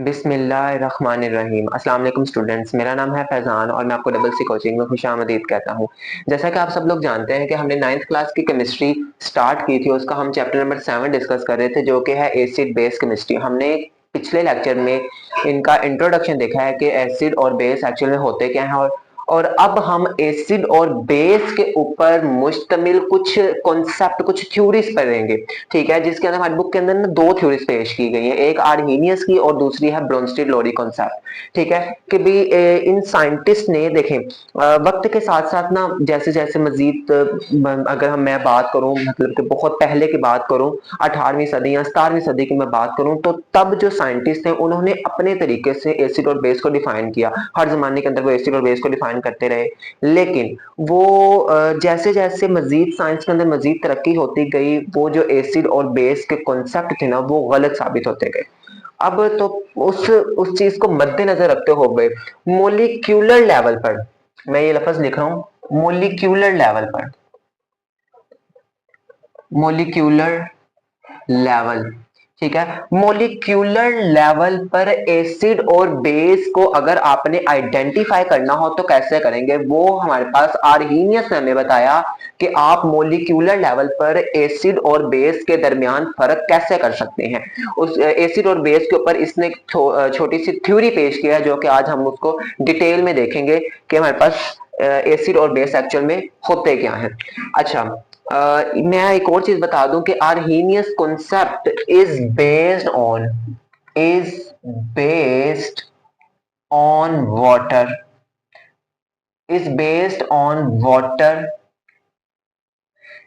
बिस्मिल्लाहिर्रहमानिर्रहीम। अस्सलाम वालेकुम स्टूडेंट्स, मेरा नाम है फैज़ान और मैं आपको डबल सी कोचिंग में खुशामदीद कहता हूँ। जैसा कि आप सब लोग जानते हैं कि हमने 9th क्लास की केमिस्ट्री स्टार्ट की थी, उसका हम चैप्टर नंबर 7 डिस्कस कर रहे थे जो कि है एसिड बेस केमिस्ट्री। हमने पिछले लेक्चर में इनका इंट्रोडक्शन देखा है कि एसिड और बेस एक्चुअल में होते क्या हैं, और अब हम एसिड और बेस के ऊपर मुश्तमिल कुछ कॉन्सेप्ट, कुछ थ्योरीज पढ़ेंगे। ठीक है, जिसके अंदर हमारी बुक के अंदर ना दो थ्योरीज पेश की गई हैं, एक आर्हीनियस की और दूसरी है ब्रोंस्टेड लोरी कॉन्सेप्ट। ठीक है कि भी इन साइंटिस्ट ने देखें वक्त के साथ साथ ना जैसे जैसे मजीद अगर मैं बात करूं, मतलब कि बहुत पहले की बात करूं, 18वीं सदी या 17वीं सदी की मैं बात करूं, तो तब जो साइंटिस्ट थे उन्होंने अपने तरीके से एसिड और बेस को डिफाइन किया। हर जमाने के अंदर वो एसिड और बेस को डिफाइन करते रहे, लेकिन वो जैसे जैसे मजीद साइंस के अंदर मजीद तरक्की होती गई, वो जो एसिड और बेस के कॉन्सेप्ट थे ना वो गलत साबित होते गए। अब तो उस चीज को मद्देनजर रखते हुए मोलिक्यूलर लेवल पर, मैं ये लफ्ज लिख रहा हूं, मोलिक्यूलर लेवल पर, मोलिक्यूलर लेवल, ठीक है, मोलिक्यूलर लेवल पर एसिड और बेस को अगर आपने आइडेंटिफाई करना हो तो कैसे करेंगे, वो हमारे पास आर्हीनियस ने हमें बताया कि आप मोलिक्यूलर लेवल पर एसिड और बेस के दरमियान फर्क कैसे कर सकते हैं। उस एसिड और बेस के ऊपर इसने छोटी सी थ्योरी पेश किया जो कि आज हम उसको डिटेल में देखेंगे कि हमारे पास एसिड और बेस एक्चुअल में होते क्या हैं। अच्छा, मैं एक और चीज बता दूं कि Arrhenius concept is based on water, is based on water.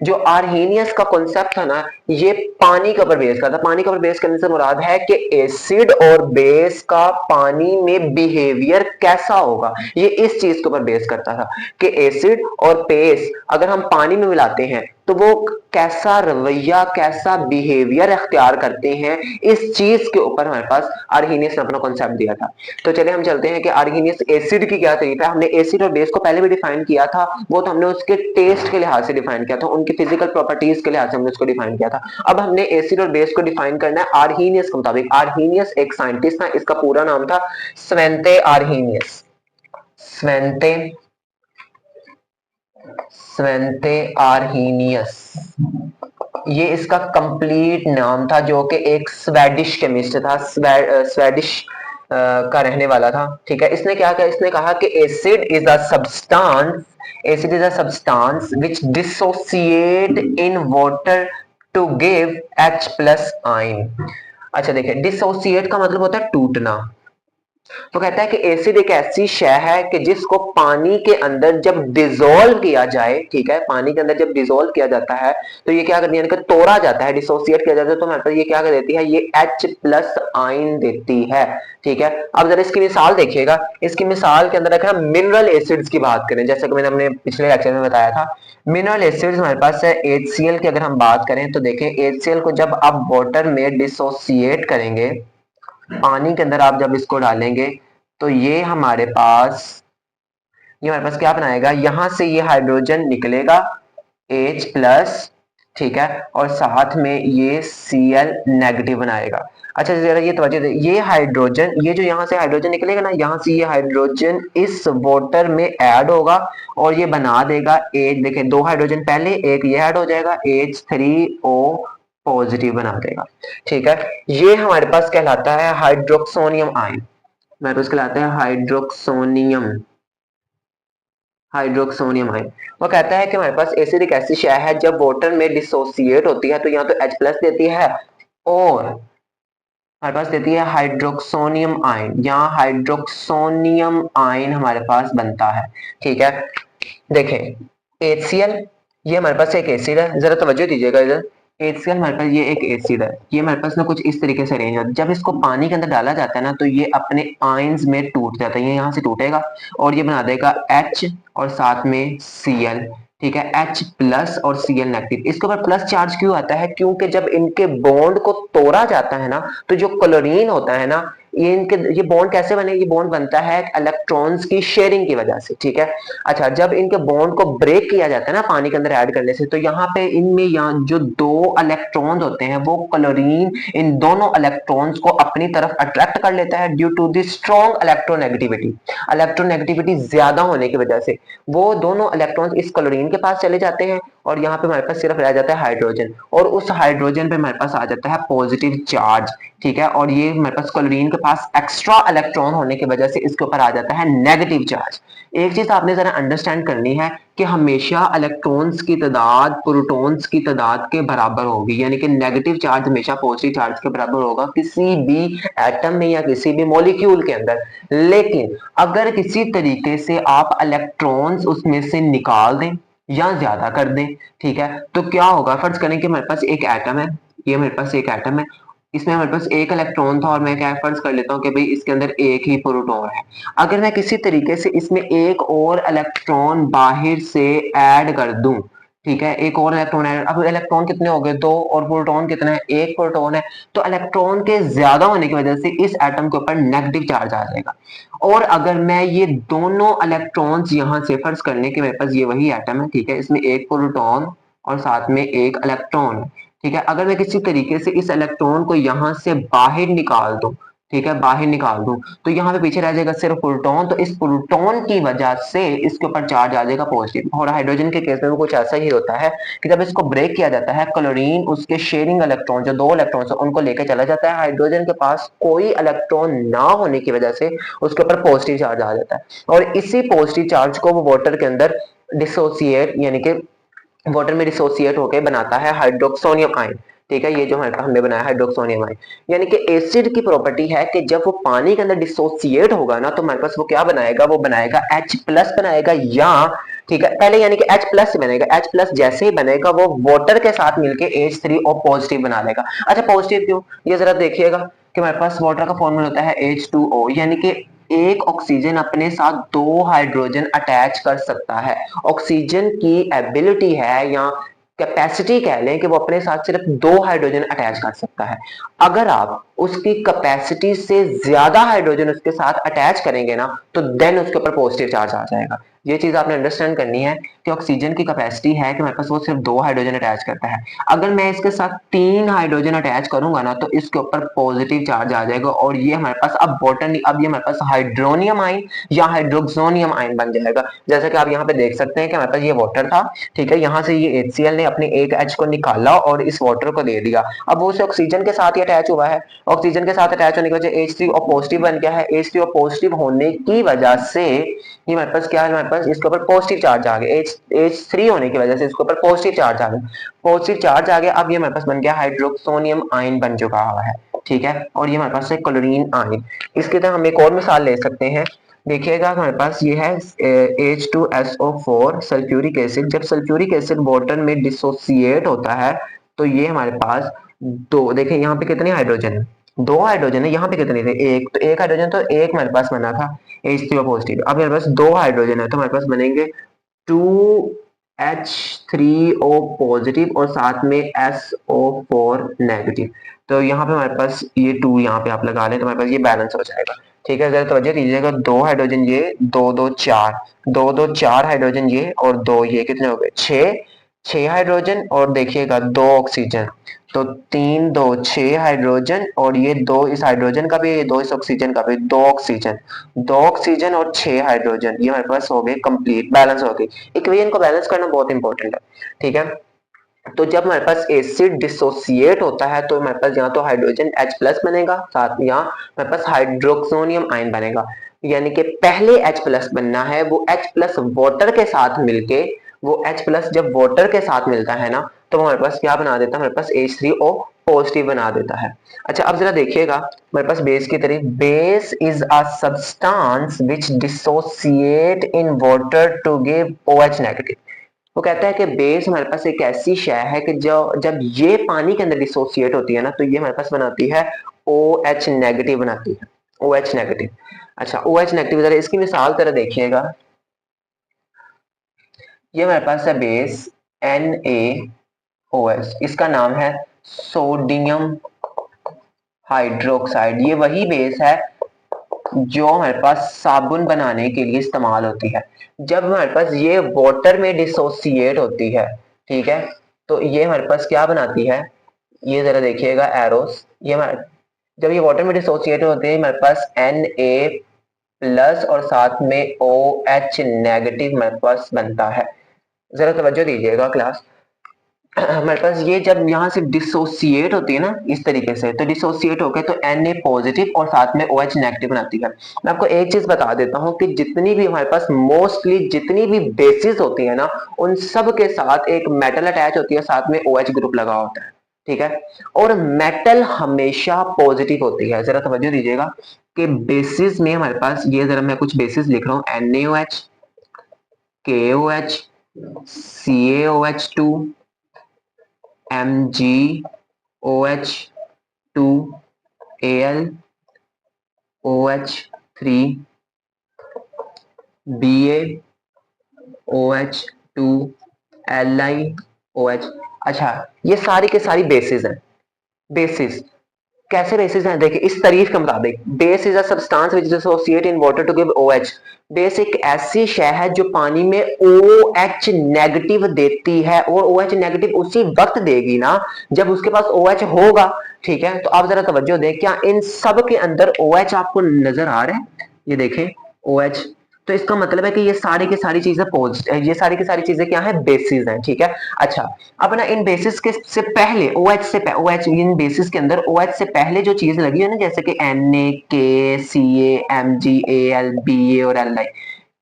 जो आर्हीनियस का कॉन्सेप्ट था ना, ये पानी के ऊपर बेस का था। पानी के ऊपर बेस करने से मुराद है कि एसिड और बेस का पानी में बिहेवियर कैसा होगा, ये इस चीज के ऊपर बेस करता था कि एसिड और बेस अगर हम पानी में मिलाते हैं तो वो कैसा रवैया, कैसा बिहेवियर अख्तियार करते हैं, इस चीज के ऊपर हमारे पास आर्हीनियस ने अपना कॉन्सेप्ट दिया था। तो चलिए हम चलते हैं कि आर्हीनियस एसिड की क्या तरीका है। हमने एसिड और बेस को पहले भी डिफाइन किया था, वो तो हमने उसके टेस्ट के लिहाज से डिफाइन किया था, उनकी फिजिकल प्रॉपर्टीज के लिहाज से हमने उसको डिफाइन किया था। अब हमने एसिड और बेस को डिफाइन करना है आर्हीनियस के मुताबिक। आर्हीनियस एक साइंटिस्ट था, इसका पूरा नाम था स्वेंते आर्हीनियस। स्वेंते स्वेंते आर्हीनियस, ये इसका कंप्लीट नाम था, जो कि एक स्वेडिश केमिस्ट था, स्वेडिश का रहने वाला था। ठीक है, इसने क्या किया, इसने कहा कि acid is a substance which dissociate in water to give H plus ion. अच्छा देखिए, डिसोसिएट का मतलब होता है टूटना। तो कहता है कि एसिड एक ऐसी शय है कि जिसको पानी के अंदर जब डिसॉल्व किया जाए, ठीक है, पानी के अंदर जब डिसॉल्व किया जाता है तो ये क्या करती है, यानी कि तोड़ा जाता है, डिसोसिएट किया जाता है, तो मतलब ये क्या कर देती है, ये H प्लस आइन देती है। ठीक है, अब जरा इसकी मिसाल देखिएगा। इसकी मिसाल के अंदर रखा मिनरल एसिड्स की बात करें, जैसे कि मैंने अपने पिछले लेक्चर में बताया था, मिनरल एसिड्स हमारे पास है HCl की। अगर हम बात करें तो देखें, HCl को जब आप वाटर में डिसोसिएट करेंगे, पानी के अंदर आप जब इसको डालेंगे तो ये हमारे पास क्या बनाएगा, यहां से ये हाइड्रोजन निकलेगा H प्लस, ठीक है, और साथ में ये Cl नेगेटिव बनाएगा। अच्छा जरा ये तवज्जो दे, ये हाइड्रोजन, ये जो यहाँ से हाइड्रोजन निकलेगा ना, यहाँ से ये हाइड्रोजन इस वाटर में ऐड होगा और ये बना देगा H। देखें, दो हाइड्रोजन पहले, एक ये ऐड हो जाएगा, H3O पॉजिटिव बना देगा। ठीक है, ये हमारे पास कहलाता है हाइड्रोक्सोनियम आयन। हमारे पास कहलाता है हाइड्रोक्सोनियम, हाइड्रोक्सोनियम आयन। वो कहता है कि हमारे पास एसिड एक ऐसी शय है जब वाटर में डिसोसिएट होती है तो यहाँ तो H प्लस देती है और हमारे पास देती है हाइड्रोक्सोनियम आयन, यहाँ हाइड्रोक्सोनियम आयन हमारे पास बनता है। ठीक है, देखें HCl, ये हमारे पास एक एसिड है, जरा तवज्जो दीजिएगा इधर। HCl हमारे पास ये एक एसिड है, ये हमारे पास ना कुछ इस तरीके से अरेंज होता है। जब इसको पानी के अंदर डाला जाता है ना तो ये अपने आयंस में टूट जाता है, ये यहाँ से टूटेगा और ये बना देगा H और साथ में Cl। ठीक है, H प्लस और Cl नेगेटिव। इसके ऊपर प्लस चार्ज क्यों आता है, क्योंकि जब इनके बॉन्ड को तोड़ा जाता है ना तो जो क्लोरीन होता है ना, ये बॉन्ड कैसे बने, ये बॉन्ड बनता है इलेक्ट्रॉन्स की शेयरिंग की वजह से, ठीक है। अच्छा, जब इनके बॉन्ड को ब्रेक किया जाता है ना पानी के अंदर ऐड करने से, तो यहाँ पे इनमें यहाँ जो दो इलेक्ट्रॉन्स होते हैं वो क्लोरीन इन दोनों इलेक्ट्रॉन्स को अपनी तरफ अट्रैक्ट कर लेता है due to the strong electronegativity. Electronegativity ज्यादा होने की वजह से वो दोनों इलेक्ट्रॉन्स इस क्लोरीन के पास चले जाते हैं, और यहाँ पे हमारे पास सिर्फ रह जाता है हाइड्रोजन, और उस हाइड्रोजन पे हमारे पास आ जाता है पॉजिटिव चार्ज, ठीक है। और ये हमारे पास क्लोरीन के पास एक्स्ट्रा इलेक्ट्रॉन होने की वजह से इसके ऊपर आ जाता है नेगेटिव चार्ज। एक चीज आपने जरा अंडरस्टैंड करनी है कि हमेशा इलेक्ट्रॉन्स की तादाद प्रोटॉन्स की तादाद के बराबर होगी, यानी कि नेगेटिव चार्ज हमेशा पॉजिटिव चार्ज के बराबर होगा किसी भी एटम में या किसी भी मॉलिक्यूल के अंदर। लेकिन अगर किसी तरीके से आप इलेक्ट्रॉन्स उसमें से निकाल दें या ज्यादा कर दें, ठीक है, तो क्या होगा, फर्ज करें कि हमारे पास एक एटम है, ये हमारे पास एक एटम है, इसमें हमारे पास एक इलेक्ट्रॉन था, और मैं क्या फर्ज कर लेता हूँ कि भाई इसके अंदर एक ही प्रोटॉन है। अगर मैं किसी तरीके से इसमें एक और इलेक्ट्रॉन बाहर से ऐड कर दूं, ठीक है, एक और इलेक्ट्रॉन ऐड, अब इलेक्ट्रॉन कितने हो गए, दो, और प्रोटॉन कितना है, एक प्रोटॉन है, तो इलेक्ट्रॉन के ज्यादा होने की वजह से इस एटम के ऊपर नेगेटिव चार्ज आ जाएगा। और अगर मैं ये दोनों इलेक्ट्रॉन्स यहां से फर्ज करने के मेरे पास ये वही एटम है, ठीक है, इसमें एक प्रोटॉन और साथ में एक इलेक्ट्रॉन है, ठीक है, अगर मैं किसी तरीके से इस इलेक्ट्रॉन को यहां से बाहर निकाल दूं, ठीक है, बाहर निकाल दूं, तो यहाँ पे पीछे रह जाएगा सिर्फ प्रोटॉन, तो इस प्रोटॉन की वजह से इसके ऊपर चार्ज आ जाएगा पॉजिटिव। और हाइड्रोजन के केस में भी कुछ ऐसा ही होता है कि जब इसको ब्रेक किया जाता है, क्लोरीन उसके शेयरिंग इलेक्ट्रॉन जो दो इलेक्ट्रॉन्स है उनको लेकर चला जाता है, हाइड्रोजन के पास कोई इलेक्ट्रॉन ना होने की वजह से उसके ऊपर पॉजिटिव चार्ज आ जाता है, और इसी पॉजिटिव चार्ज को वो वाटर के अंदर डिसोसिएट यानी कि वाटर में डिसोसिएट होकर बनाता है हाइड्रोक्सोनियम आयन, ठीक है, ये जो हमारे हमने बनाया हाइड्रोक्सोनियम आयन। यानी कि एसिड की प्रॉपर्टी है कि जब वो पानी के अंदर डिसोसिएट होगा ना, तो हमारे पास वो क्या बनाएगा, वो बनाएगा H प्लस बनाएगा, या ठीक है, पहले यानी कि H प्लस से बनेगा, H प्लस जैसे ही बनेगा वो वाटर के साथ मिलके H3 और पॉजिटिव बना लेगा। अच्छा, पॉजिटिव क्यों, ये जरा देखिएगा कि हमारे पास वाटर का फॉर्मूला होता है H2O, यानी कि एक ऑक्सीजन अपने साथ दो हाइड्रोजन अटैच कर सकता है। ऑक्सीजन की एबिलिटी है या कैपेसिटी कह लें कि वो अपने साथ सिर्फ दो हाइड्रोजन अटैच कर सकता है। अगर आप उसकी कैपेसिटी से ज्यादा हाइड्रोजन उसके साथ अटैच करेंगे ना, तो देन उसके ऊपर पॉजिटिव चार्ज आ जाएगा। ये चीज आपने अंडरस्टैंड करनी है कि ऑक्सीजन की कैपेसिटी है कि मेरे पास वो सिर्फ दो हाइड्रोजन अटैच करता है। अगर मैं इसके साथ तीन हाइड्रोजन अटैच करूंगा ना, तो इसके ऊपर पॉजिटिव चार्ज आ जाएगा, और ये हमारे पास अब बॉटन अब ये हमारे पास हाइड्रोनियम आयन या हाइड्रोक्सोनियम आयन बन जाएगा। जैसा कि आप यहाँ पे देख सकते हैं कि हमारे पास ये वाटर था, ठीक है, यहाँ से ये HCl ने अपने एक H को निकाला और इस वाटर को दे दिया, अब वो उसे ऑक्सीजन के साथ ही अटैच हुआ है, ऑक्सीजन के साथ अटैच होने की वजह H3 और पॉजिटिव बन गया है, H3 और पॉजिटिव होने की वजह से ये हमारे पास क्या है, हमारे पास इसके ऊपर पॉजिटिव चार्ज आ गया, H3 होने की वजह से इसके ऊपर पॉजिटिव चार्ज आ गया, पॉजिटिव चार्ज आ गया, अब ये हमारे पास बन गया हाइड्रोक्सोनियम आयन बन चुका हुआ है, ठीक है, और ये हमारे पास है क्लोरीन आयन। इसकी तरह हम एक और मिसाल ले सकते हैं, देखिएगा हमारे पास ये है H2SO4 सल्फ्यूरिक एसिड, जब सल्फ्यूरिक एसिड वाटर में डिसोसिएट होता है, तो ये हमारे पास दो, देखें यहाँ पे कितने हाइड्रोजन है, दो हाइड्रोजन है, यहाँ पे कितने थे, एक, तो एक हाइड्रोजन, तो एक हमारे पास बना था H3O पॉजिटिव, अब मेरे पास दो हाइड्रोजन है तो हमारे पास बनेंगे 2H3O पॉजिटिव और साथ में SO4 नेगेटिव। तो यहाँ पे हमारे पास ये टू यहाँ पे आप लगा लें तो हमारे पास ये बैलेंस हो जाएगा, ठीक है, जरा तवज्जो दीजिएगा, दो हाइड्रोजन ये, दो दो चार, दो दो चार हाइड्रोजन ये, और दो ये, कितने हो गए, छह, छह हाइड्रोजन, और देखिएगा दो ऑक्सीजन, तो तीन दो छह हाइड्रोजन, और ये दो इस हाइड्रोजन का भी, ये दो इस ऑक्सीजन का भी, दो ऑक्सीजन, दो ऑक्सीजन और छह हाइड्रोजन, ये हमारे पास हो गए कंप्लीट, बैलेंस हो गई। इक्वेशन को बैलेंस करना बहुत इंपॉर्टेंट है, ठीक है। तो जब हमारे पास एसिड डिसोसिएट होता है तो हमारे पास यहाँ तो हाइड्रोजन H प्लस बनेगा, साथ में यहाँ हमारे पास हाइड्रोक्सोनियम आयन बनेगा, यानी कि पहले H प्लस बनना है, वो H प्लस वाटर के साथ मिलके, वो H प्लस जब वाटर के साथ मिलता है ना, तो हमारे पास क्या बना देता है, हमारे पास H3O पॉजिटिव बना देता है। अच्छा, अब जरा देखिएगा हमारे पास बेस की तरफ, base is a substance which dissociate in water to give OH negative. वो कहता है कि बेस हमारे पास एक ऐसी शय है कि जो जब ये पानी के अंदर डिसोसिएट होती है ना, तो ये हमारे पास बनाती है OH नेगेटिव बनाती है, OH नेगेटिव। अच्छा, OH नेगेटिव जरा इसकी मिसाल तरह देखिएगा, ये हमारे पास है बेस NaOH, इसका नाम है सोडियम हाइड्रोक्साइड, ये वही बेस है जो हमारे पास साबुन बनाने के लिए इस्तेमाल होती है। जब हमारे पास ये वाटर में डिसोसिएट होती है, ठीक है, तो ये हमारे पास क्या बनाती है, ये जरा देखिएगा एरोस, ये हमारे जब ये वाटर में डिसोसिएट होते हैं हमारे पास Na+ और साथ में OH नेगेटिव हमारे पास बनता है। जरा तवज्जो दीजिएगा क्लास। हमारे पास ये जब यहाँ से डिसोसिएट होती है ना इस तरीके से, तो डिसोसिएट होकर तो Na पॉजिटिव और साथ में OH नेगेटिव बनाती है। मैं आपको एक चीज बता देता हूँ कि जितनी भी हमारे पास मोस्टली जितनी भी बेसिस होती है ना, उन सब के साथ एक मेटल अटैच होती है, साथ में OH ग्रुप लगा होता है, ठीक है। और मेटल हमेशा पॉजिटिव होती है। जरा समझ दीजिएगा कि बेसिस में हमारे पास ये, जरा मैं कुछ बेसिस लिख रहा हूँ, NaOH, KOH, CaOH2, MgOH2, Al, OH3, BaOH2, LiOH। अच्छा, ये सारी के सारी बेसिस हैं। बेसिस कैसे बेसिस हैं, देखिए इस तारीफ के मुताबिक, base is a substance which dissociate in water to give OH। Base एक ऐसी शय है जो पानी में OH नेगेटिव देती है, और OH नेगेटिव उसी वक्त देगी ना जब उसके पास OH होगा, ठीक है। तो आप जरा तवज्जो दें, क्या इन सब के अंदर OH आपको नजर आ रहा है, ये देखें OH। तो इसका मतलब है कि ये सारी की सारी चीजें ये सारी की सारी चीजें क्या है, बेसिस हैं, ठीक है। अच्छा, अब ना इन बेसिस के से पहले OH से OH, इन बेसिस के अंदर OH से पहले जो चीज लगी है ना, जैसे कि Na, K, Ca, Mg, Al, Ba और Li,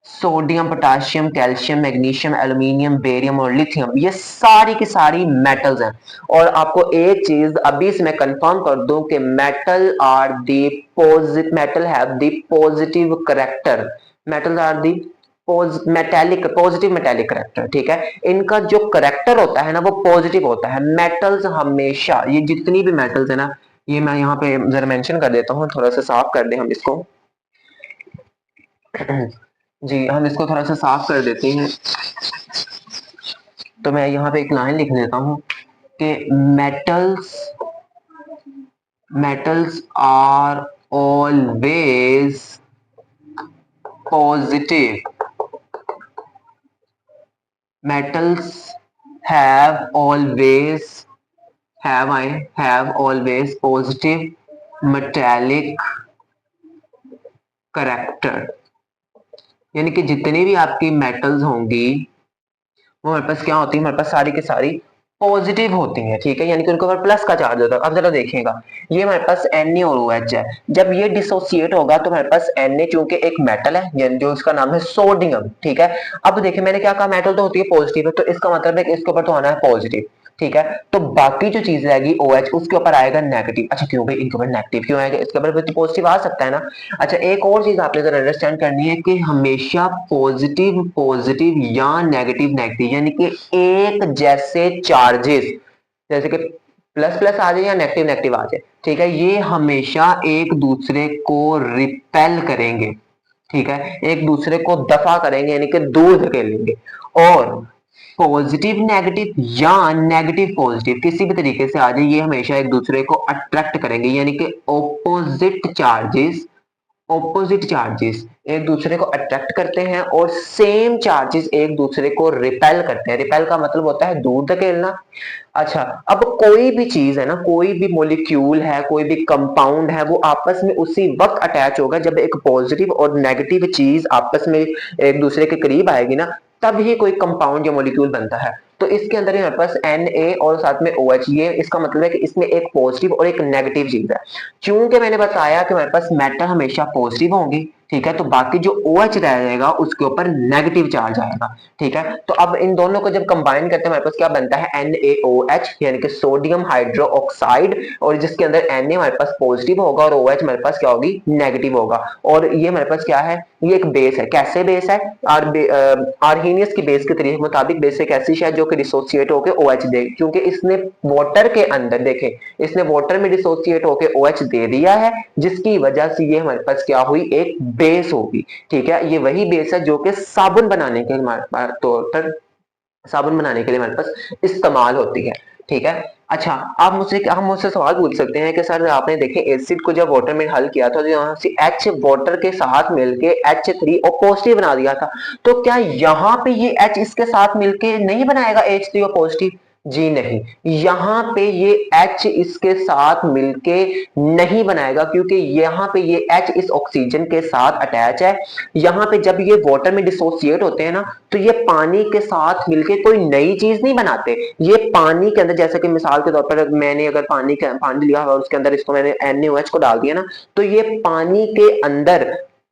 sodium, potassium, calcium, magnesium, aluminium, barium और लिथियम, ये सारी की सारी मेटल्स हैं। और आपको एक चीज अभी से मैं कंफर्म कर दूं कि metal have the positive character, metals are the metallic, positive metallic character, ठीक है। इनका जो करेक्टर होता है ना वो पॉजिटिव होता है। मेटल्स हमेशा, ये जितनी भी मेटल्स है ना, ये मैं यहाँ पे जरा मेंशन कर देता हूँ, थोड़ा सा साफ कर दें हम इसको। जी, हम इसको थोड़ा सा साफ कर देते हैं। तो मैं यहाँ पे एक लाइन लिख देता हूँ कि metals metals are always positive, metals have always have always positive metallic character। यानी कि जितनी भी आपकी मेटल्स होंगी वो हमारे पास क्या होती है, हमारे पास सारी की सारी पॉजिटिव होती हैं, ठीक है, यानी कि उनके ऊपर प्लस का चार्ज होता है। अब जरा देखिएगा, ये हमारे पास Na और OH है, जब ये डिसोसिएट होगा तो हमारे पास Na चूंकि एक मेटल है, यानी जो इसका नाम है सोडियम, ठीक है। अब देखिए मैंने क्या कहा, मेटल तो होती है पॉजिटिव है, तो इसका मतलब है कि इसके ऊपर तो आना है पॉजिटिव, ठीक है। तो बाकी जो चीज रहेगी OH, उसके ऊपर आएगा नेगेटिव। अच्छा, क्यों भाई इनके ऊपर नेगेटिव क्यों आएगा, इसके ऊपर तो पॉजिटिव आ सकता है ना। अच्छा, एक और चीज आपने जरा अंडरस्टैंड करनी है कि हमेशा पॉजिटिव पॉजिटिव या नेगेटिव नेगेटिव, यानी कि एक जैसे चार्जेस, जैसे कि प्लस प्लस आ जाए या नेगेटिव नेगेटिव आ जाए, ठीक है, ये हमेशा एक दूसरे को रिपेल करेंगे, ठीक है, एक दूसरे को दफा करेंगे, यानी कि दूर धकेलेंगे। और पॉजिटिव नेगेटिव या नेगेटिव पॉजिटिव किसी भी तरीके से आ जाए, ये हमेशा एक दूसरे को अट्रैक्ट करेंगे, यानी कि ऑपोजिट चार्जेस एक दूसरे को अट्रैक्ट करते हैं और सेम चार्जेस एक दूसरे को रिपेल करते हैं। रिपेल का मतलब होता है दूर धकेलना। अच्छा, अब कोई भी चीज है ना, कोई भी मॉलिक्यूल है, कोई भी कंपाउंड है, वो आपस में उसी वक्त अटैच होगा जब एक पॉजिटिव और नेगेटिव चीज आपस में एक दूसरे के करीब आएगी ना, तब ही कोई कंपाउंड या मॉलिक्यूल बनता है। तो इसके अंदर हमारे पास Na और साथ में OH, ये इसका मतलब है कि इसमें एक पॉजिटिव और एक नेगेटिव चीज है। चूंकि मैंने बताया कि हमारे पास मेटल हमेशा पॉजिटिव होंगी, ठीक है, तो बाकी जो OH रह जाएगा उसके ऊपर नेगेटिव चार्ज आएगा, ठीक है। तो अब इन दोनों को जब कंबाइन करते हैं हमारे पास क्या बनता है, NaOH, यानी कि सोडियम हाइड्रो ऑक्साइड, और जिसके अंदर Na हमारे पास पॉजिटिव होगा और OH हमारे पास क्या होगी, नेगेटिव होगा। और ये हमारे पास क्या है, ये एक बेस है। कैसे बेस है, आर्हीनियस की बेस के तरीके मुताबिक बेस एक ऐसी है जो कि डिसोसिएट होकर OH दे, क्योंकि इसने वाटर के अंदर देखें, इसने वाटर में डिसोसिएट होकर OH दे दिया है, जिसकी वजह से ये हमारे पास क्या हुई, एक बेस होगी, ठीक है। ये वही बेस है जो कि साबुन बनाने के तौर पर साबुन बनाने के लिए हमारे पास इस्तेमाल होती है। ठीक है। अच्छा, हम मुझसे सवाल पूछ सकते हैं कि सर आपने देखे एसिड को जब वाटर में हल किया था तो यहाँ से H वाटर के साथ मिलके H3O पॉजिटिव बना दिया था, तो क्या यहाँ पे ये H इसके साथ मिलके नहीं बनाएगा H3O पॉजिटिव? जी नहीं, यहाँ पे ये H इसके साथ मिलके नहीं बनाएगा, क्योंकि यहाँ पे ये H इस ऑक्सीजन के साथ अटैच है। यहाँ पे जब ये वाटर में डिसोसिएट होते हैं ना, तो ये पानी के साथ मिलके कोई नई चीज नहीं बनाते। ये पानी के अंदर, जैसे कि मिसाल के तौर पर मैंने अगर पानी लिया और उसके अंदर इसको मैंने NaOH को डाल दिया ना, तो ये पानी के अंदर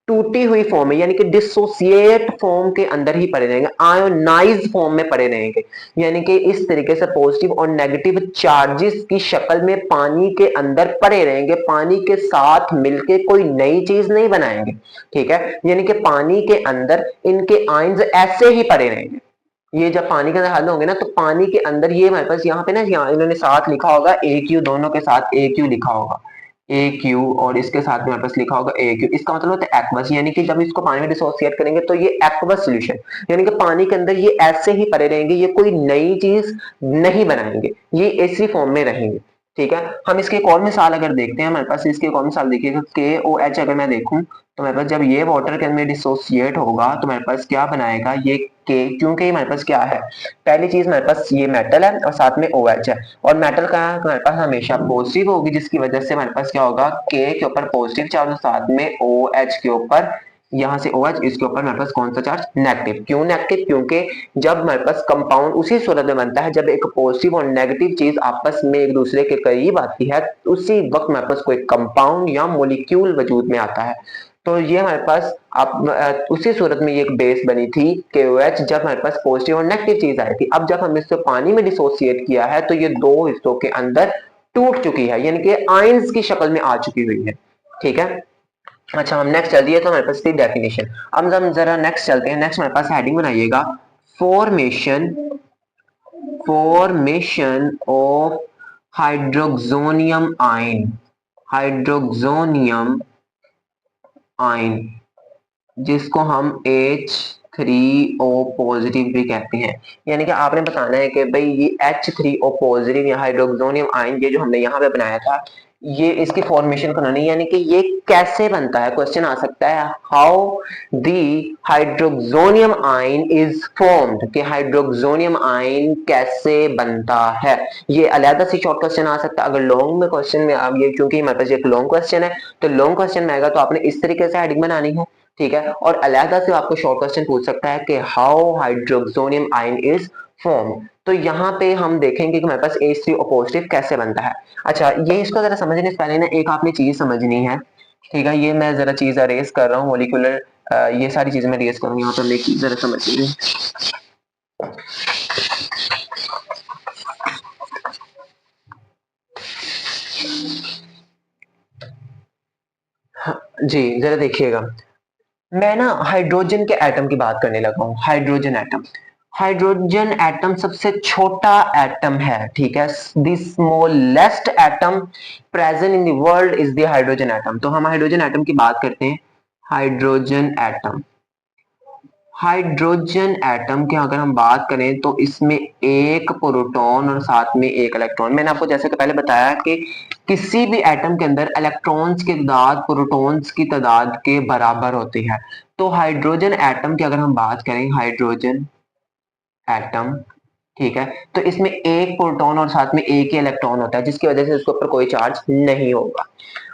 टूटी हुई फॉर्म में, यानी कि डिसोसिएट फॉर्म के अंदर ही पड़े रहेंगे, आयोनाइज फॉर्म में पड़े रहेंगे। यानी कि इस तरीके से पॉजिटिव और नेगेटिव चार्जेस की शक्ल में पानी के अंदर पड़े रहेंगे, पानी के साथ मिलके कोई नई चीज नहीं बनाएंगे। ठीक है, यानी कि पानी के अंदर इनके आयंस ऐसे ही पड़े रहेंगे। ये जब पानी के अंदर हल होंगे ना, तो पानी के अंदर ये हमारे पास यहाँ पे ना, यहाँ इन्होंने साथ लिखा होगा AQ, दोनों के साथ AQ लिखा होगा, AQ, और इसके साथ में हमारे पास लिखा होगा AQ। इसका मतलब होता है एक्वस, यानी कि जब इसको पानी में डिसोसिएट करेंगे तो ये एक्वस सोल्यूशन, यानी कि पानी के अंदर ये ऐसे ही पड़े रहेंगे, ये कोई नई चीज नहीं बनाएंगे, ये इसी फॉर्म में रहेंगे। ठीक है, हम इसकी एक और मिसाल अगर देखते हैं, हमारे पास इसकी एक और मिसाल देखिएगा, KOH अगर मैं देखूं तो मेरे पास जब ये वाटर के अंदर डिसोसिएट होगा तो मेरे पास क्या बनाएगा ये K, क्योंकि हमारे पास क्या है, पहली चीज हमारे पास ये मेटल है और साथ में OH है, और मेटल का हमारे पास हमेशा पॉजिटिव होगी, जिसकी वजह से हमारे पास क्या होगा, K के ऊपर पॉजिटिव चार्ज और साथ में OH के ऊपर, यहाँ से OH, इसके ऊपर हमारे पास कौन सा चार्ज, नेगेटिव। क्यों नेगेटिव? क्योंकि जब हमारे पास कंपाउंड उसी सूरत में बनता है जब एक पॉजिटिव और नेगेटिव चीज आपस में एक दूसरे के करीब आती है, उसी वक्त हमारे पास कोई कंपाउंड या मोलिक्यूल वजूद में आता है। तो ये हमारे पास उसी सूरत में ये एक बेस बनी थी KOH, जब हमारे पास पॉजिटिव और नेगेटिव चीज आई थी। अब जब हम इसको पानी में डिसोसिएट किया है तो ये दो हिस्सों के अंदर टूट चुकी है, यानी कि आयंस की शक्ल में आ चुकी हुई है। ठीक है। अच्छा, हम नेक्स्ट चल दिए तो हमारे पास थी डेफिनेशन। अब हम जरा नेक्स्ट चलते हैं। नेक्स्ट हमारे पास हेडिंग बनाइएगा, formation formation of hydroxonium ion, hydroxonium ion, जिसको हम H3O पॉजिटिव भी कहते हैं। यानी कि आपने बताना है कि भाई ये H3O पॉजिटिव या हाइड्रोक्सोनियम आयन, ये जो हमने यहाँ पे बनाया था, ये इसकी फॉर्मेशन बनानी है, यानी कि ये कैसे बनता है। क्वेश्चन आ सकता है, how the hydroxonium ion is formed, कि हाइड्रोक्सोनियम आयन कैसे बनता है। ये अलग से शॉर्ट क्वेश्चन आ सकता है। अगर लॉन्ग में क्वेश्चन में, अब ये क्योंकि हमारे पास एक लॉन्ग क्वेश्चन है, तो लॉन्ग क्वेश्चन में आएगा तो आपने इस तरीके से हेडिंग बनानी है। ठीक है, और अलहदा से आपको शॉर्ट क्वेश्चन पूछ सकता है कि हाउ हाइड्रोक्सोनियम आयन इज फॉर्म। तो यहाँ पे हम देखेंगे कि हमारे पास H3O पॉजिटिव कैसे बनता है। अच्छा, ये इसको जरा समझने से पहले ना एक आपने चीज समझनी है। ठीक है, ये मैं जरा चीज अरेज कर रहा हूँ, मोलिकुलर, ये सारी चीजें मैं अरेज करूंगी, यहाँ पर एक चीज जरा समझ लीजिए। हाँ, जी जरा देखिएगा, मैं ना हाइड्रोजन के एटम की बात करने लगा हूँ। हाइड्रोजन एटम, हाइड्रोजन एटम सबसे छोटा एटम है। ठीक है, the smallest atom present in the world is the hydrogen atom. तो हम हाइड्रोजन एटम की बात करते हैं। हाइड्रोजन एटम, हाइड्रोजन एटम की अगर हम बात करें तो इसमें एक प्रोटॉन और साथ में एक इलेक्ट्रॉन। मैंने आपको जैसे कि पहले बताया कि किसी भी एटम के अंदर इलेक्ट्रॉन्स की तादाद प्रोटॉन्स की तादाद के बराबर होती है। तो हाइड्रोजन एटम की अगर हम बात करें, हाइड्रोजन एटम, ठीक है, तो इसमें एक प्रोटॉन और साथ में एक ही इलेक्ट्रॉन होता है, जिसकी वजह से उसके ऊपर कोई चार्ज नहीं होगा।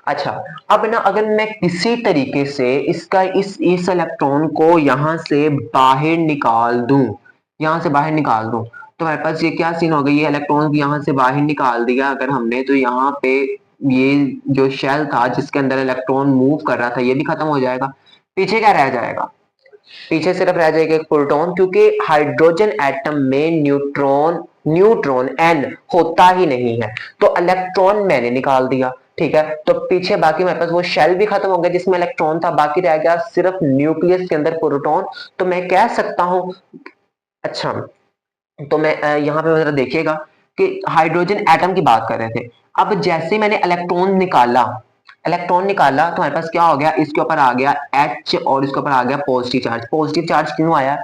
अच्छा, अब ना अगर मैं किसी तरीके से इसका इस इलेक्ट्रॉन को यहां से बाहर निकाल दूं, यहां से बाहर निकाल दूं, तो हमारे पास ये क्या सीन हो गया, ये इलेक्ट्रॉन यहां से बाहर निकाल दिया अगर हमने, तो यहाँ पे ये जो शेल था जिसके अंदर इलेक्ट्रॉन मूव कर रहा था, ये भी खत्म हो जाएगा। पीछे क्या रह जाएगा, पीछे सिर्फ रह जाएगा एक प्रोटॉन, क्योंकि हाइड्रोजन एटम में न्यूट्रॉन न्यूट्रॉन एन होता ही नहीं है, तो इलेक्ट्रॉन मैंने निकाल दिया। ठीक है, तो पीछे बाकी मेरे पास वो शेल भी खत्म हो गया जिसमें इलेक्ट्रॉन था, बाकी रह गया सिर्फ न्यूक्लियस के अंदर प्रोटॉन। तो मैं कह सकता हूं, अच्छा, तो मैं यहाँ पे जरा देखिएगा कि हाइड्रोजन एटम की बात कर रहे थे। अब जैसे मैंने इलेक्ट्रॉन निकाला, इलेक्ट्रॉन निकाला तो हमारे पास क्या हो गया, इसके ऊपर आ गया H और इसके ऊपर आ गया पॉजिटिव चार्ज। पॉजिटिव चार्ज क्यों आया,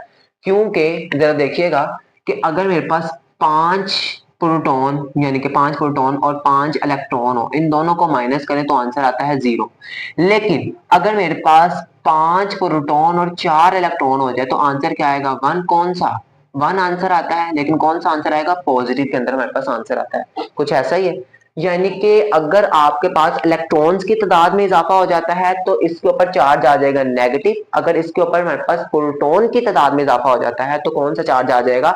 क्योंकि जरा देखिएगा कि अगर मेरे पास 5 प्रोटॉन यानी कि 5 प्रोटॉन और 5 इलेक्ट्रॉन हो, इन दोनों को माइनस करें तो आंसर आता है 0। लेकिन अगर मेरे पास 5 प्रोटॉन और 4 इलेक्ट्रॉन हो जाए तो आंसर क्या आएगा? 1। कौन सा? 1 आंसर आता है, लेकिन कौन सा आंसर आएगा? पॉजिटिव के अंदर हमारे पास आंसर आता है। कुछ ऐसा ही है। यानी कि अगर आपके पास इलेक्ट्रॉन्स की तादाद में इजाफा हो जाता है तो इसके ऊपर चार्ज आ जाएगा नेगेटिव। अगर इसके ऊपर हमारे पास प्रोटॉन की तादाद में इजाफा हो जाता है तो कौन सा चार्ज आ जाएगा?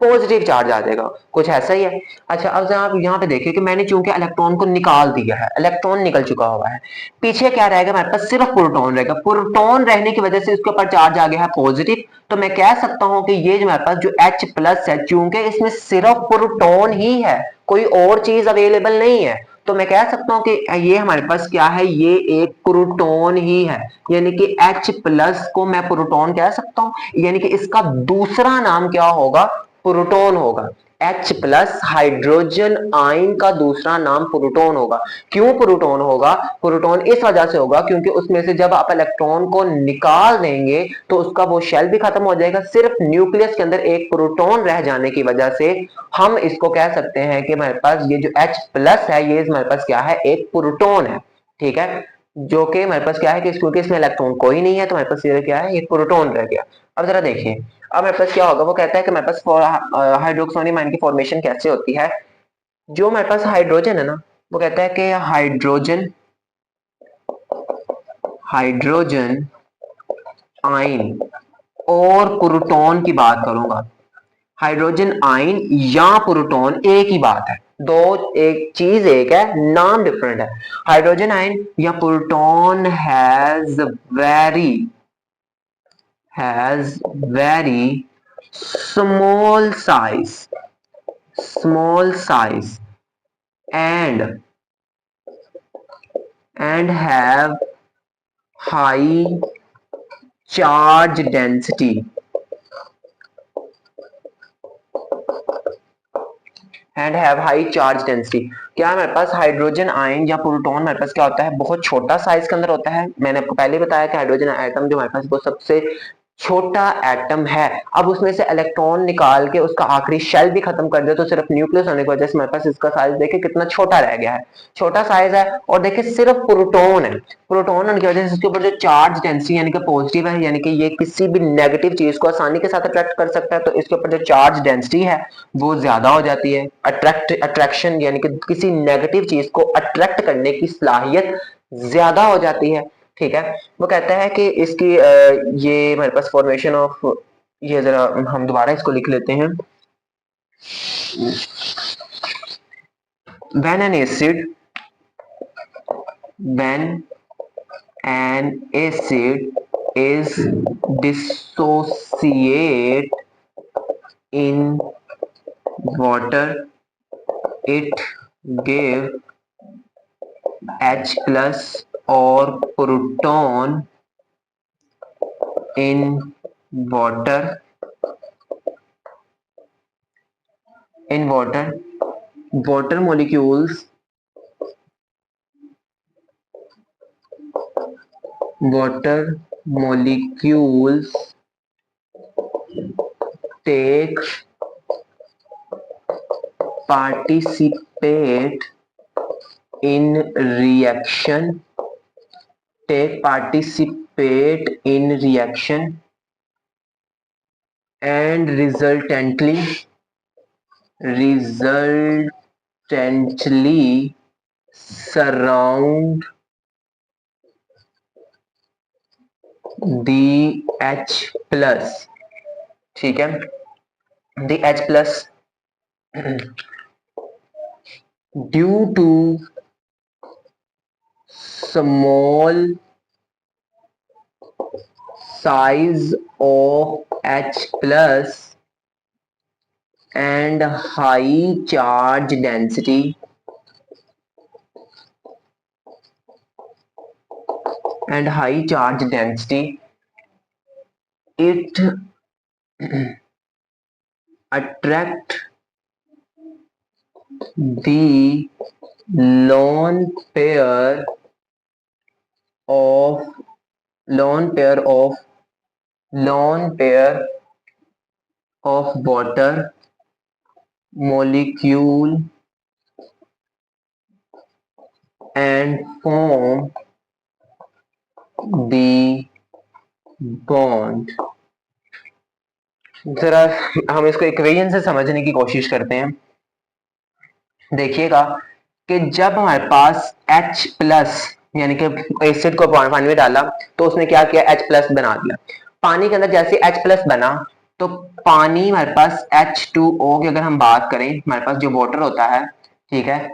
पॉजिटिव चार्ज आ जाएगा। कुछ ऐसा ही है। अच्छा, अब आप यहाँ पे देखिए कि मैंने चूंकि इलेक्ट्रॉन को निकाल दिया है, इलेक्ट्रॉन निकल चुका हुआ है, पीछे क्या रहेगा? हमारे पास सिर्फ प्रोटॉन रहेगा। प्रोटॉन रहने की वजह से इसके ऊपर चार्ज आ गया है पॉजिटिव। तो मैं कह सकता हूं कि ये जो हमारे पास जो H प्लस है, चूंकि इसमें सिर्फ प्रोटॉन ही है, कोई और चीज अवेलेबल नहीं है, तो मैं कह सकता हूं कि ये हमारे पास क्या है? ये एक प्रोटॉन ही है। यानी कि H प्लस को मैं प्रोटॉन कह सकता हूं, यानी कि इसका दूसरा नाम क्या होगा? प्रोटॉन होगा। H प्लस हाइड्रोजन आयन का दूसरा नाम प्रोटॉन होगा। क्यों प्रोटॉन होगा? प्रोटॉन इस वजह से होगा क्योंकि उसमें से जब आप इलेक्ट्रॉन को निकाल देंगे तो उसका वो शेल भी खत्म हो जाएगा। सिर्फ न्यूक्लियस के अंदर एक प्रोटॉन रह जाने की वजह से हम इसको कह सकते हैं कि हमारे पास ये जो H प्लस है, ये हमारे पास क्या है? एक प्रोटॉन है। ठीक है, जो कि हमारे पास क्या है कि क्योंकि इसमें इलेक्ट्रॉन कोई नहीं है तो हमारे पास ये क्या है? एक प्रोटॉन रह गया। अब जरा देखिए, अब मेरे पास क्या होगा? वो कहता है कि मेरे पास हाइड्रोक्सोनियम आयन की फॉर्मेशन कैसे होती है। जो मेरे पास हाइड्रोजन है ना, वो कहता है कि हाइड्रोजन हाइड्रोजन आयन और प्रोटॉन की बात करूंगा। हाइड्रोजन आयन या प्रोटॉन एक ही बात है। दो एक चीज एक है, नाम डिफरेंट है। हाइड्रोजन आयन या proton has very small size and have high charge density क्या हमारे पास हाइड्रोजन आयन या प्रोटॉन हमारे पास क्या होता है? बहुत छोटा साइज के अंदर होता है। मैंने आपको पहले बताया कि हाइड्रोजन एटम जो हमारे पास वो सबसे छोटा एटम है। अब उसमें से इलेक्ट्रॉन निकाल के उसका आखिरी शेल भी खत्म कर दे तो सिर्फ न्यूक्लियस होने की वजह से हमारे पास इसका साइज देखिए कितना छोटा रह गया है। छोटा साइज है और देखिए सिर्फ प्रोटॉन है। प्रोटॉन होने की वजह से इसके ऊपर जो चार्ज डेंसिटी यानी कि पॉजिटिव है, यानी कि ये किसी भी नेगेटिव चीज को आसानी के साथ अट्रैक्ट कर सकता है, तो इसके ऊपर जो चार्ज डेंसिटी है वो ज्यादा हो जाती है। अट्रैक्शन यानी कि किसी नेगेटिव चीज को अट्रैक्ट करने की सलाहियत ज्यादा हो जाती है। ठीक है, वो कहता है कि इसकी ये हमारे पास फॉर्मेशन ऑफ, ये जरा हम दोबारा इसको लिख लेते हैं। When an acid when an acid is dissociate in water it gave H plus or proton in water water molecules take participate in reaction and resultantly surround the H plus। ठीक है, the H plus due to small size of H plus and high charge density it attract the lone pair of lone pair of water molecule and form the bond। जरा हम इसको equation से समझने की कोशिश करते हैं। देखिएगा कि जब हमारे पास H प्लस यानी कि एसिड को पानी में डाला तो उसने क्या किया, H प्लस बना दिया। पानी के अंदर जैसे H प्लस बना तो पानी हमारे पास H2O की अगर हम बात करें, हमारे पास जो वाटर होता है, ठीक है।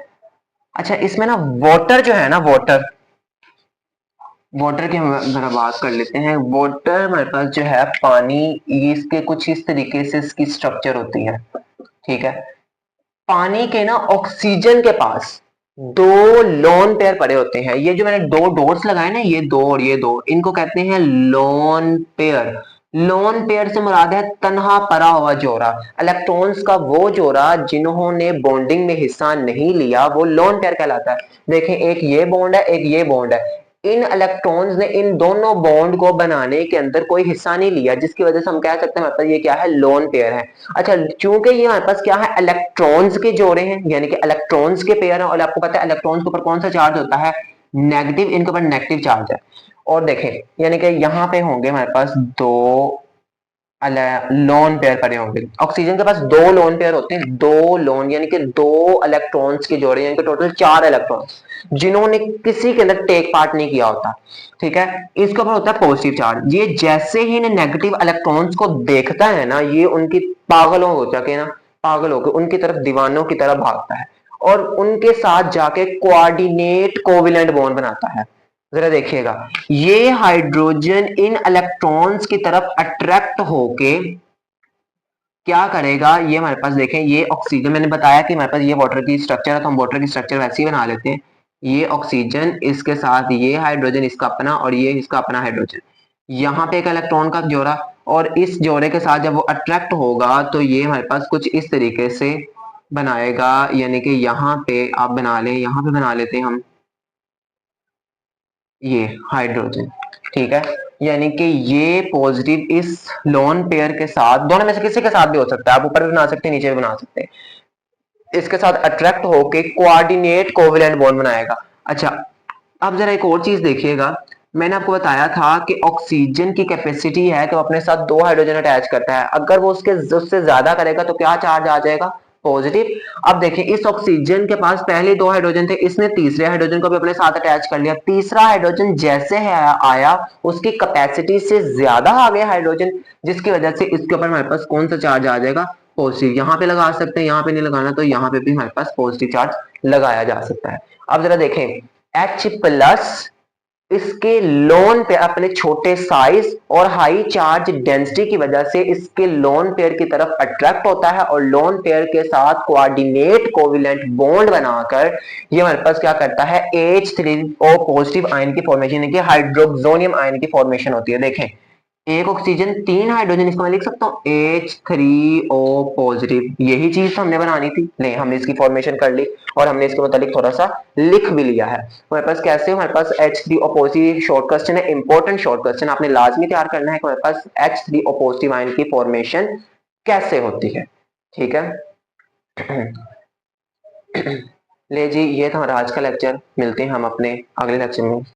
अच्छा, इसमें ना वाटर जो है ना, वाटर वाटर की हम जरा बात कर लेते हैं। वाटर हमारे पास जो है पानी, इसके कुछ इस तरीके से इसकी स्ट्रक्चर होती है, ठीक है। पानी के ना ऑक्सीजन के पास दो लोन पेयर पड़े होते हैं। ये जो मैंने दो डॉट्स लगाए ना, ये दो और ये दो, इनको कहते हैं लोन पेयर। लोन पेयर से मुराद है तन्हा पड़ा हुआ जोड़ा। इलेक्ट्रॉन्स का वो जोड़ा जिन्होंने बॉन्डिंग में हिस्सा नहीं लिया वो लोन पेयर कहलाता है। देखें, एक ये बॉन्ड है, एक ये बॉन्ड है। इन इलेक्ट्रॉन्स ने इन दोनों बॉन्ड को बनाने के अंदर कोई हिस्सा नहीं लिया, जिसकी वजह से हम कह सकते हैं मतलब ये क्या है, लोन पेयर है। अच्छा, चूंकि ये हमारे पास क्या है, इलेक्ट्रॉन्स के जोड़े हैं, यानी कि इलेक्ट्रॉन्स के पेयर हैं, और आपको पता है इलेक्ट्रॉन्स के ऊपर कौन सा चार्ज होता है, नेगेटिव। इनके ऊपर नेगेटिव चार्ज है। और देखें, यानी कि यहाँ पे होंगे हमारे पास दो लोन पेयर पड़े होंगे। ऑक्सीजन के पास दो लोन पेयर होते हैं, दो लोन यानी कि दो इलेक्ट्रॉन्स के जोड़े, यानी कि टोटल चार इलेक्ट्रॉन्स जिन्होंने किसी के अंदर टेक पार्ट नहीं किया होता, ठीक है। इसके ऊपर होता है पॉजिटिव चार्ज। ये जैसे ही इन नेगेटिव इलेक्ट्रॉन्स को देखता है ना, ये उनकी पागलों हो जाके ना, पागल होकर उनकी तरफ, दीवानों की तरफ भागता है और उनके साथ जाके कोऑर्डिनेट कोवेलेंट बॉन्ड बनाता है। जरा देखिएगा, ये हाइड्रोजन इन इलेक्ट्रॉन्स की तरफ अट्रैक्ट होके क्या करेगा, ये हमारे पास देखें, ये ऑक्सीजन, मैंने बताया कि हमारे पास ये वाटर की स्ट्रक्चर है, तो हम वाटर की स्ट्रक्चर वैसे ही बना लेते हैं। ये ऑक्सीजन, इसके साथ ये हाइड्रोजन, इसका अपना, और ये इसका अपना हाइड्रोजन। यहाँ पे एक इलेक्ट्रॉन का जोड़ा, और इस जोड़े के साथ जब वो अट्रैक्ट होगा तो ये हमारे पास कुछ इस तरीके से बनाएगा। यानी कि यहाँ पे आप बना लें, यहाँ पे बना लेते हैं हम ये हाइड्रोजन, ठीक है। यानी कि ये पॉजिटिव इस लोन पेयर के साथ, दोनों में से किसी के साथ भी हो सकता है, आप ऊपर भी बना सकते हैं, नीचे भी बना सकते हैं, इसके साथ अट्रैक्ट होके कोऑर्डिनेट कोवेलेंट बॉन्ड बनाएगा। अच्छा, अब जरा एक और चीज देखिएगा। मैंने आपको बताया था कि ऑक्सीजन की कैपेसिटी है कि वो अपने साथ दो हाइड्रोजन अटैच करता है। अगर वो उससे ज्यादा करेगा तो क्या चार्ज आ जाएगा, पॉजिटिव। अब देखिए, इस ऑक्सीजन के पास पहले दो हाइड्रोजन थे, इसने तीसरे हाइड्रोजन को भी अपने साथ अटैच कर लिया। तीसरा हाइड्रोजन जैसे है आया, उसकी कैपेसिटी से ज्यादा आ गया हाइड्रोजन, जिसकी वजह से इसके ऊपर हमारे पास कौन सा चार्ज आ जाएगा, पॉजिटिव। यहाँ पे लगा सकते हैं, यहाँ पे नहीं लगाना, तो यहाँ पे भी हमारे पास पॉजिटिव चार्ज लगाया जा सकता है। अब जरा देखें, H प्लस इसके लोन पे अपने छोटे साइज और हाई चार्ज डेंसिटी की वजह से इसके लोन पेयर की तरफ अट्रैक्ट होता है, और लोन पेयर के साथ कोऑर्डिनेट कोवेलेंट बॉन्ड बनाकर ये हमारे पास क्या करता है, H3O पॉजिटिव आयन की फॉर्मेशन, यानी कि हाइड्रोक्सोनियम आयन की फॉर्मेशन होती है। देखें, एक ऑक्सीजन तीन हाइड्रोजन, इसको मैं लिख सकता हूँ H3O पॉजिटिव। यही चीज हमने बनानी थी, ले हमने इसकी फॉर्मेशन कर ली और हमने इसके मुतालिक थोड़ा सा लिख भी लिया है। हमारे पास कैसे, हमारे पास H3O पॉजिटिव शॉर्ट क्वेश्चन है, इंपॉर्टेंट शॉर्ट क्वेश्चन, आपने लाजमी तैयार करना है कि हमारे पास H3O पॉजिटिव आयन की फॉर्मेशन कैसे होती है, ठीक है। ले जी, ये था हमारा आज का लेक्चर। मिलते हैं हम अपने अगले लेक्चर में।